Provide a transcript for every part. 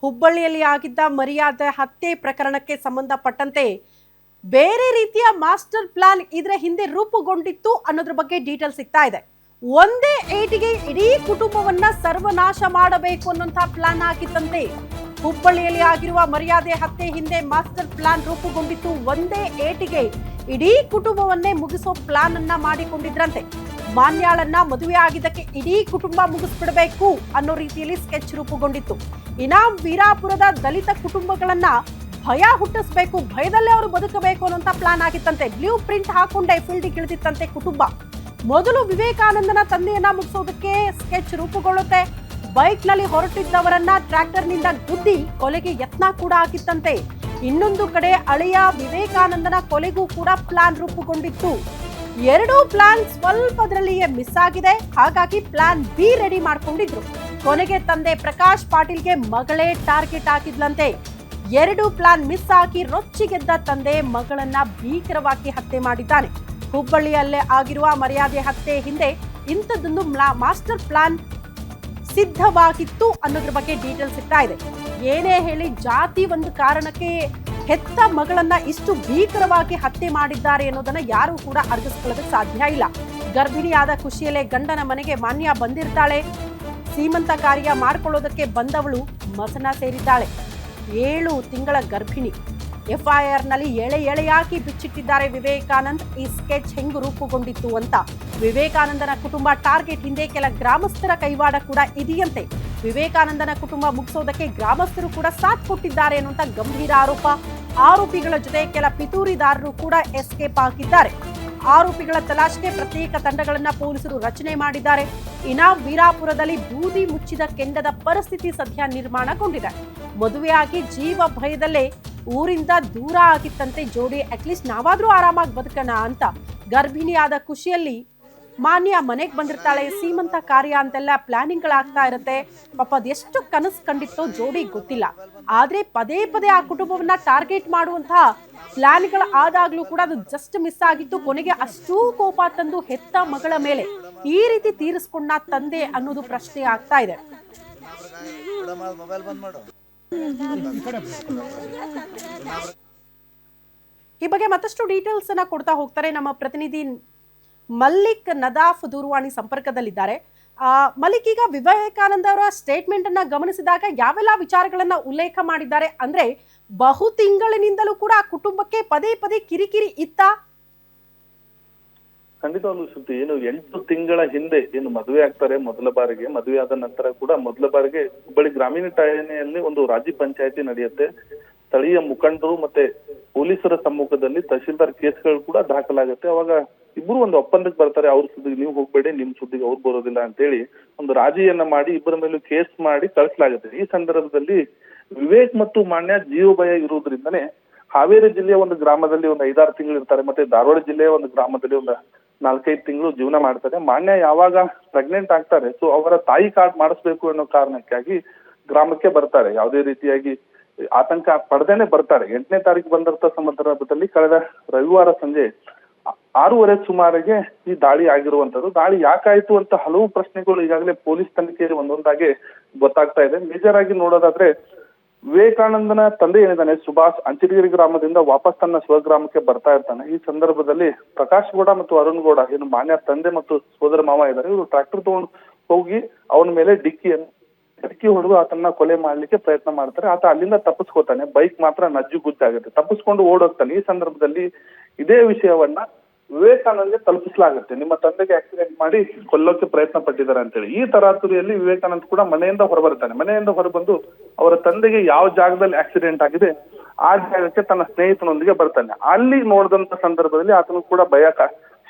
ಹುಬ್ಬಳ್ಳಿಯಲ್ಲಿ ಆಗಿದ್ದ ಮರ್ಯಾದೆ ಹತ್ಯೆ ಪ್ರಕರಣಕ್ಕೆ ಸಂಬಂಧಪಟ್ಟಂತೆ ಬೇರೆ ರೀತಿಯ ಮಾಸ್ಟರ್ ಪ್ಲಾನ್ ಇದರ ಹಿಂದೆ ರೂಪುಗೊಂಡಿತ್ತು ಅನ್ನೋದ್ರ ಬಗ್ಗೆ ಡೀಟೇಲ್ ಸಿಗ್ತಾ ಇದೆ. ಒಂದೇ ಏಟಿಗೆ ಇಡೀ ಕುಟುಂಬವನ್ನ ಸರ್ವನಾಶ ಮಾಡಬೇಕು ಅನ್ನುವಂತಹ ಪ್ಲಾನ್ ಆಗಿತ್ತಂತೆ. ಹುಬ್ಬಳ್ಳಿಯಲ್ಲಿ ಆಗಿರುವ ಮರ್ಯಾದೆ ಹತ್ಯೆ ಹಿಂದೆ ಮಾಸ್ಟರ್ ಪ್ಲಾನ್ ರೂಪುಗೊಂಡಿತ್ತು. ಒಂದೇ ಏಟಿಗೆ ಇಡೀ ಕುಟುಂಬವನ್ನೇ ಮುಗಿಸೋ ಪ್ಲಾನ್ ಅನ್ನ ಮಾಡಿಕೊಂಡಿದ್ರಂತೆ. ಮಾನ್ಯಾಳನ್ನ ಮದುವೆ ಆಗಿದ್ದಕ್ಕೆ ಇಡೀ ಕುಟುಂಬ ಮುಗಿಸ್ಬಿಡಬೇಕು ಅನ್ನೋ ರೀತಿಯಲ್ಲಿ ಸ್ಕೆಚ್ ರೂಪುಗೊಂಡಿತ್ತು. ಇನಾಂ ವೀರಾಪುರದ ದಲಿತ ಕುಟುಂಬಗಳನ್ನ ಭಯ ಹುಟ್ಟಿಸ್ಬೇಕು, ಭಯದಲ್ಲೇ ಅವರು ಬದುಕಬೇಕು ಅನ್ನೋಂಥ ಪ್ಲಾನ್ ಆಗಿತ್ತಂತೆ. ಬ್ಲೂ ಪ್ರಿಂಟ್ ಹಾಕೊಂಡೇ ಫೀಲ್ಡಿಗೆ ಇಳಿದಿತ್ತಂತೆ ಕುಟುಂಬ. ಮೊದಲು ವಿವೇಕಾನಂದನ ತಂದೆಯನ್ನ ಮುಗಿಸೋದಕ್ಕೆ ಸ್ಕೆಚ್ ರೂಪುಗೊಳ್ಳುತ್ತೆ. ಬೈಕ್ ನಲ್ಲಿ ಹೊರಟಿದ್ದವರನ್ನ ಟ್ರ್ಯಾಕ್ಟರ್ ನಿಂದ ಗುದ್ದಿ ಕೊಲೆಗೆ ಯತ್ನ ಕೂಡ ಆಗಿತ್ತಂತೆ. ಇನ್ನೊಂದು ಕಡೆ ಅಳಿಯ ವಿವೇಕಾನಂದನ ಕೊಲೆಗೂ ಕೂಡ ಪ್ಲಾನ್ ರೂಪುಗೊಂಡಿತ್ತು. ಎರಡೂ ಪ್ಲಾನ್ ಸ್ವಲ್ಪದರಲ್ಲಿಯೇ ಮಿಸ್ ಆಗಿದೆ. ಹಾಗಾಗಿ ಪ್ಲಾನ್ ಬಿ ರೆಡಿ ಮಾಡ್ಕೊಂಡಿದ್ರು. ಕೊನೆಗೆ ತಂದೆ ಪ್ರಕಾಶ್ ಪಾಟೀಲ್ಗೆ ಮಗಳೇ ಟಾರ್ಗೆಟ್ ಹಾಕಿದ್ಲಂತೆ. ಎರಡು ಪ್ಲಾನ್ ಮಿಸ್ ಆಗಿ ರೊಚ್ಚಿಗೆದ್ದ ತಂದೆ ಮಗಳನ್ನ ಭೀಕರವಾಗಿ ಹತ್ಯೆ ಮಾಡಿದ್ದಾನೆ. ಹುಬ್ಬಳ್ಳಿಯಲ್ಲೇ ಆಗಿರುವ ಮರ್ಯಾದೆ ಹತ್ಯೆ ಹಿಂದೆ ಇಂಥದ್ದೊಂದು ಮಾಸ್ಟರ್ ಪ್ಲಾನ್ ಸಿದ್ಧವಾಗಿತ್ತು ಅನ್ನೋದ್ರ ಬಗ್ಗೆ ಡೀಟೇಲ್ ಸಿಗ್ತಾ ಇದೆ. ಏನೇ ಹೇಳಿ ಜಾತಿ ಒಂದು ಕಾರಣಕ್ಕೆ ಹೆತ್ತ ಮಗಳನ್ನ ಇಷ್ಟು ಭೀಕರವಾಗಿ ಹತ್ಯೆ ಮಾಡಿದ್ದಾರೆ ಅನ್ನೋದನ್ನ ಯಾರು ಕೂಡ ಅರ್ಗಿಸ್ಕೊಳ್ಳೋದಕ್ಕೆ ಸಾಧ್ಯ ಇಲ್ಲ. ಗರ್ಭಿಣಿಯಾದ ಖುಷಿಯಲ್ಲೇ ಗಂಡನ ಮನೆಗೆ ಮಾನ್ಯ ಬಂದಿರ್ತಾಳೆ. ಸೀಮಂತ ಕಾರ್ಯ ಮಾಡ್ಕೊಳ್ಳೋದಕ್ಕೆ ಬಂದವಳು ಮಸನ ಸೇರಿದ್ದಾಳೆ. 7 ತಿಂಗಳ ಗರ್ಭಿಣಿ. FIR ನಲ್ಲಿ ಎಳೆಯಾಗಿ ಬಿಚ್ಚಿಟ್ಟಿದ್ದಾರೆ ವಿವೇಕಾನಂದ್. ಈ ಸ್ಕೆಚ್ ಹೆಂಗ್ ರೂಪುಗೊಂಡಿತ್ತು ಅಂತ ವಿವೇಕಾನಂದನ ಕುಟುಂಬ ಟಾರ್ಗೆಟ್ ಹಿಂದೆ ಕೆಲ ಗ್ರಾಮಸ್ಥರ ಕೈವಾಡ ಕೂಡ ಇದೆಯಂತೆ. ವಿವೇಕಾನಂದನ ಕುಟುಂಬ ಮುಗಿಸೋದಕ್ಕೆ ಗ್ರಾಮಸ್ಥರು ಕೂಡ ಸಾಥ್ ಕೊಟ್ಟಿದ್ದಾರೆ ಅನ್ನುವಂತ ಗಂಭೀರ ಆರೋಪ. ಆರೋಪಿಗಳ ಜೊತೆ ಕೆಲ ಪಿತೂರಿದಾರರು ಕೂಡ ಎಸ್ಕೇಪ್ ಆಗಿದ್ದಾರೆ. ಆರೋಪಿಗಳ ತಲಾಶ್ಗೆ ಪ್ರತ್ಯೇಕ ತಂಡಗಳನ್ನ ಪೊಲೀಸರು ರಚನೆ ಮಾಡಿದ್ದಾರೆ. ಇನಾಂ ವೀರಾಪುರದಲ್ಲಿ ಬೂದಿ ಮುಚ್ಚಿದ ಕೆಂಡದ ಪರಿಸ್ಥಿತಿ ಸದ್ಯ ನಿರ್ಮಾಣಗೊಂಡಿದೆ. ಮದುವೆಯಾಗಿ ಜೀವ ಭಯದಲ್ಲೇ ಊರಿಂದ ದೂರ ಆಗಿತ್ತಂತೆ ಜೋಡಿ. ಅಟ್ಲೀಸ್ಟ್ ನಾವಾದ್ರೂ ಆರಾಮಾಗಿ ಬದುಕೋಣ ಅಂತ ಗರ್ಭಿಣಿಯಾದ ಖುಷಿಯಲ್ಲಿ ಮಾನ್ಯ ಮನೆಗೆ ಬಂದಿರ್ತಾಳೆ. ಸೀಮಂತ ಕಾರ್ಯ ಅಂತೆಲ್ಲ ಪ್ಲಾನಿಂಗ್ಗಳಾಗ್ತಾ ಇರುತ್ತೆ. ಪಾಪ ಅದೆಷ್ಟು ಕನಸು ಕಂಡಿತ್ತೋ ಜೋಡಿ ಗೊತ್ತಿಲ್ಲ. ಆದ್ರೆ ಪದೇ ಪದೇ ಆ ಕುಟುಂಬವನ್ನ ಟಾರ್ಗೆಟ್ ಮಾಡುವಂತಹ ಪ್ಲಾನ್ಗಳು ಆದಾಗ್ಲೂ ಕೂಡ ಅದು ಜಸ್ಟ್ ಮಿಸ್ ಆಗಿತ್ತು. ಕೊನೆಗೆ ಅಷ್ಟೂ ಕೋಪ ತಂದು ಹೆತ್ತ ಮಗಳ ಮೇಲೆ ಈ ರೀತಿ ತೀರಿಸ್ಕೊಂಡ ತಂದೆ ಅನ್ನೋದು ಪ್ರಶ್ನೆ ಆಗ್ತಾ ಇದೆ. ಈ ಬಗ್ಗೆ ಮತ್ತಷ್ಟು ಡೀಟೇಲ್ಸ್ ಅನ್ನ ಕೊಡ್ತಾ ಹೋಗ್ತಾರೆ ನಮ್ಮ ಪ್ರತಿನಿಧಿ ಮಲ್ಲಿಕ್ ನದಾಫ್. ದೂರವಾಣಿ ಸಂಪರ್ಕದಲ್ಲಿದ್ದಾರೆ. ಮಲ್ಲಿಕ್, ಈಗ ವಿವೇಕಾನಂದ ಅವರ ಸ್ಟೇಟ್ಮೆಂಟ್ ಅನ್ನ ಗಮನಿಸಿದಾಗ ಯಾವೆಲ್ಲ ವಿಚಾರಗಳನ್ನ ಉಲ್ಲೇಖ ಮಾಡಿದ್ದಾರೆ? ಅಂದ್ರೆ ಬಹು ತಿಂಗಳಿನಿಂದಲೂ ಕೂಡ ಆ ಕುಟುಂಬಕ್ಕೆ ಪದೇ ಪದೇ ಕಿರಿಕಿರಿ ಇತ್ತ? ಖಂಡಿತವಾಗ್ಲೂ ಸುದ್ದಿ ಏನು 8 ತಿಂಗಳ ಹಿಂದೆ ಏನು ಮದುವೆ ಆಗ್ತಾರೆ. ಮೊದಲ ಬಾರಿಗೆ ಮದುವೆ ಆದ ನಂತರ ಕೂಡ ಮೊದಲ ಬಾರಿಗೆ ಹುಬ್ಬಳ್ಳಿ ಗ್ರಾಮೀಣ ಠಾಣೆಯಲ್ಲಿ ಒಂದು ರಾಜ್ಯ ಪಂಚಾಯತಿ ನಡೆಯುತ್ತೆ. ಸ್ಥಳೀಯ ಮುಖಂಡರು ಮತ್ತೆ ಪೊಲೀಸರ ಸಮ್ಮುಖದಲ್ಲಿ ತಹಶೀಲ್ದಾರ್ ಕೇಸ್ಗಳು ಕೂಡ ದಾಖಲಾಗುತ್ತೆ. ಅವಾಗ ಇಬ್ರು ಒಂದು ಒಪ್ಪಂದಕ್ಕೆ ಬರ್ತಾರೆ. ಅವ್ರ ಸುದ್ದಿಗೆ ನೀವು ಹೋಗ್ಬೇಡಿ, ನಿಮ್ ಸುದ್ದಿಗೆ ಅವ್ರು ಬರೋದಿಲ್ಲ ಅಂತೇಳಿ ಒಂದು ರಾಜಿಯನ್ನ ಮಾಡಿ ಇಬ್ಬರ ಮೇಲೂ ಕೇಸ್ ಮಾಡಿ ಕಳಿಸಲಾಗುತ್ತೆ. ಈ ಸಂದರ್ಭದಲ್ಲಿ ವಿವೇಕ್ ಮತ್ತು ಮಾನ್ಯ ಜೀವ ಭಯ ಇರುವುದರಿಂದನೇ ಹಾವೇರಿ ಜಿಲ್ಲೆಯ ಒಂದು ಗ್ರಾಮದಲ್ಲಿ ಒಂದು 5-6 ತಿಂಗಳು ಇರ್ತಾರೆ. ಮತ್ತೆ ಧಾರವಾಡ ಜಿಲ್ಲೆಯ ಒಂದು ಗ್ರಾಮದಲ್ಲಿ ಒಂದು 4-5 ತಿಂಗಳು ಜೀವನ ಮಾಡ್ತಾರೆ. ಮಾನ್ಯ ಯಾವಾಗ ಪ್ರೆಗ್ನೆಂಟ್ ಆಗ್ತಾರೆ, ಸೊ ಅವರ ತಾಯಿ ಕಾರ್ಡ್ ಮಾಡಿಸ್ಬೇಕು ಅನ್ನೋ ಕಾರಣಕ್ಕಾಗಿ ಗ್ರಾಮಕ್ಕೆ ಬರ್ತಾರೆ. ಯಾವುದೇ ರೀತಿಯಾಗಿ ಆತಂಕ ಪಡೆದೇನೆ ಬರ್ತಾರೆ. 8ನೇ ತಾರೀಕು ಬಂದಿರ್ತ ಸಂದರ್ಭದಲ್ಲಿ ಕಳೆದ ರವಿವಾರ ಸಂಜೆ 6:30 ಸುಮಾರಿಗೆ ಈ ದಾಳಿ ಆಗಿರುವಂತದ್ದು. ದಾಳಿ ಯಾಕಾಯ್ತು ಅಂತ ಹಲವು ಪ್ರಶ್ನೆಗಳು ಈಗಾಗಲೇ ಪೊಲೀಸ್ ತನಿಖೆಯಲ್ಲಿ ಒಂದೊಂದಾಗಿ ಗೊತ್ತಾಗ್ತಾ ಇದೆ. ಮೇಜರ್ ಆಗಿ ನೋಡೋದಾದ್ರೆ ವಿವೇಕಾನಂದನ ತಂದೆ ಏನಿದ್ದಾನೆ ಸುಭಾಷ್ ಅಂಚಿನಗಿರಿ ಗ್ರಾಮದಿಂದ ವಾಪಸ್ ತನ್ನ ಸ್ವಗ್ರಾಮಕ್ಕೆ ಬರ್ತಾ ಇರ್ತಾನೆ. ಈ ಸಂದರ್ಭದಲ್ಲಿ ಪ್ರಕಾಶ್ ಗೌಡ ಮತ್ತು ಅರುಣ್ ಗೌಡ ಏನು ಮಾನ್ಯ ತಂದೆ ಮತ್ತು ಸೋದರ ಮಾವ ಇದ್ದಾರೆ, ಇವರು ಟ್ರಾಕ್ಟರ್ ತಗೊಂಡು ಹೋಗಿ ಅವನ ಮೇಲೆ ಡಿಕ್ಕಿ ಹೊಡೆದು ಆತನ್ನ ಕೊಲೆ ಮಾಡ್ಲಿಕ್ಕೆ ಪ್ರಯತ್ನ ಮಾಡ್ತಾರೆ. ಆತ ಅಲ್ಲಿಂದ ತಪ್ಪಿಸ್ಕೋತಾನೆ. ಬೈಕ್ ಮಾತ್ರ ನಜ್ಜು ಗುದ್ದಾಗುತ್ತೆ. ತಪ್ಪಿಸ್ಕೊಂಡು ಓಡೋಗ್ತಾನೆ. ಈ ಸಂದರ್ಭದಲ್ಲಿ ಇದೇ ವಿಷಯವನ್ನ ವಿವೇಕಾನಂದ್ಗೆ ತಲುಪಿಸಲಾಗುತ್ತೆ. ನಿಮ್ಮ ತಂದೆಗೆ ಆಕ್ಸಿಡೆಂಟ್ ಮಾಡಿ ಕೊಲ್ಲೋಕೆ ಪ್ರಯತ್ನ ಪಟ್ಟಿದ್ದಾರೆ ಅಂತೇಳಿ. ಈ ತರಾತುರಿಯಲ್ಲಿ ವಿವೇಕಾನಂದ್ ಕೂಡ ಮನೆಯಿಂದ ಹೊರಬರ್ತಾನೆ. ಮನೆಯಿಂದ ಹೊರಬಂದು ಅವರ ತಂದೆಗೆ ಯಾವ ಜಾಗದಲ್ಲಿ ಆಕ್ಸಿಡೆಂಟ್ ಆಗಿದೆ ಆ ಜಾಗಕ್ಕೆ ತನ್ನ ಸ್ನೇಹಿತನೊಂದಿಗೆ ಬರ್ತಾನೆ. ಅಲ್ಲಿ ನೋಡಿದಂತ ಸಂದರ್ಭದಲ್ಲಿ ಆತನು ಕೂಡ ಭಯ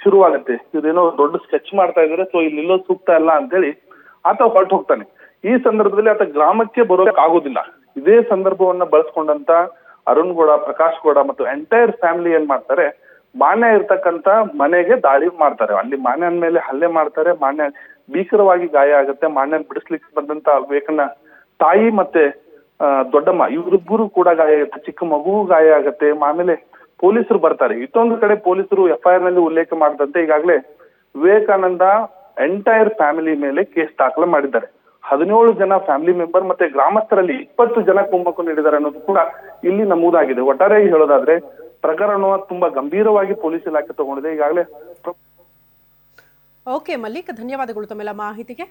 ಶುರುವಾಗುತ್ತೆ. ಇದೇನೋ ದೊಡ್ಡ ಸ್ಕೆಚ್ ಮಾಡ್ತಾ ಇದಾರೆ, ಸೊ ಇಲ್ಲಿ ನಿಲ್ಲೋದು ಸೂಕ್ತ ಅಲ್ಲ ಅಂತೇಳಿ ಆತ ಹೊರಟು ಹೋಗ್ತಾನೆ. ಈ ಸಂದರ್ಭದಲ್ಲಿ ಆತ ಗ್ರಾಮಕ್ಕೆ ಬರೋಕ್ ಆಗೋದಿಲ್ಲ. ಇದೇ ಸಂದರ್ಭವನ್ನ ಬಳಸ್ಕೊಂಡಂತ ಅರುಣ್ ಗೌಡ, ಪ್ರಕಾಶ್ ಗೌಡ ಮತ್ತು ಎಂಟೈರ್ ಫ್ಯಾಮಿಲಿ ಏನ್ ಮಾಡ್ತಾರೆ, ಮಾನ್ಯ ಇರ್ತಕ್ಕಂತ ಮನೆಗೆ ದಾಳಿ ಮಾಡ್ತಾರೆ. ಅಲ್ಲಿ ಮಾನ್ಯನ ಮೇಲೆ ಹಲ್ಲೆ ಮಾಡ್ತಾರೆ. ಮಾನ್ಯ ಭೀಕರವಾಗಿ ಗಾಯ ಆಗುತ್ತೆ. ಮಾನ್ಯನ್ ಬಿಡಿಸ್ಲಿಕ್ಕೆ ಬಂದಂತ ವಿವೇಕನ ತಾಯಿ ಮತ್ತೆ ದೊಡ್ಡಮ್ಮ ಇವರಿಬ್ಬರು ಕೂಡ ಗಾಯ ಆಗುತ್ತೆ. ಚಿಕ್ಕ ಮಗುವು ಗಾಯ ಆಗುತ್ತೆ. ಆಮೇಲೆ ಪೊಲೀಸರು ಬರ್ತಾರೆ. ಇತ್ತೊಂದು ಕಡೆ ಪೊಲೀಸರು FIR ನಲ್ಲಿ ಉಲ್ಲೇಖ ಮಾಡಿದಂತೆ ಈಗಾಗಲೇ ವಿವೇಕಾನಂದ ಎಂಟೈರ್ ಫ್ಯಾಮಿಲಿ ಮೇಲೆ ಕೇಸ್ ದಾಖಲೆ ಮಾಡಿದ್ದಾರೆ. 17 ಜನ ಫ್ಯಾಮಿಲಿ ಮೆಂಬರ್ ಮತ್ತೆ ಗ್ರಾಮಸ್ಥರಲ್ಲಿ 20 ಜನ ಕುಮ್ಮಕ್ಕು ನೀಡಿದ್ದಾರೆ ಅನ್ನೋದು ಕೂಡ ಇಲ್ಲಿ ನಮೂದಾಗಿದೆ. ಒಟ್ಟಾರೆ ಹೇಳೋದಾದ್ರೆ ಪ್ರಕರಣ ತುಂಬಾ ಗಂಭೀರವಾಗಿ ಪೊಲೀಸ್ ಇಲಾಖೆ ತಗೊಂಡಿದೆ ಈಗಾಗಲೇ. ಓಕೆ ಮಲ್ಲಿಕ್, ಧನ್ಯವಾದಗಳು ತಮ್ಮೆಲ್ಲ ಮಾಹಿತಿಗೆ.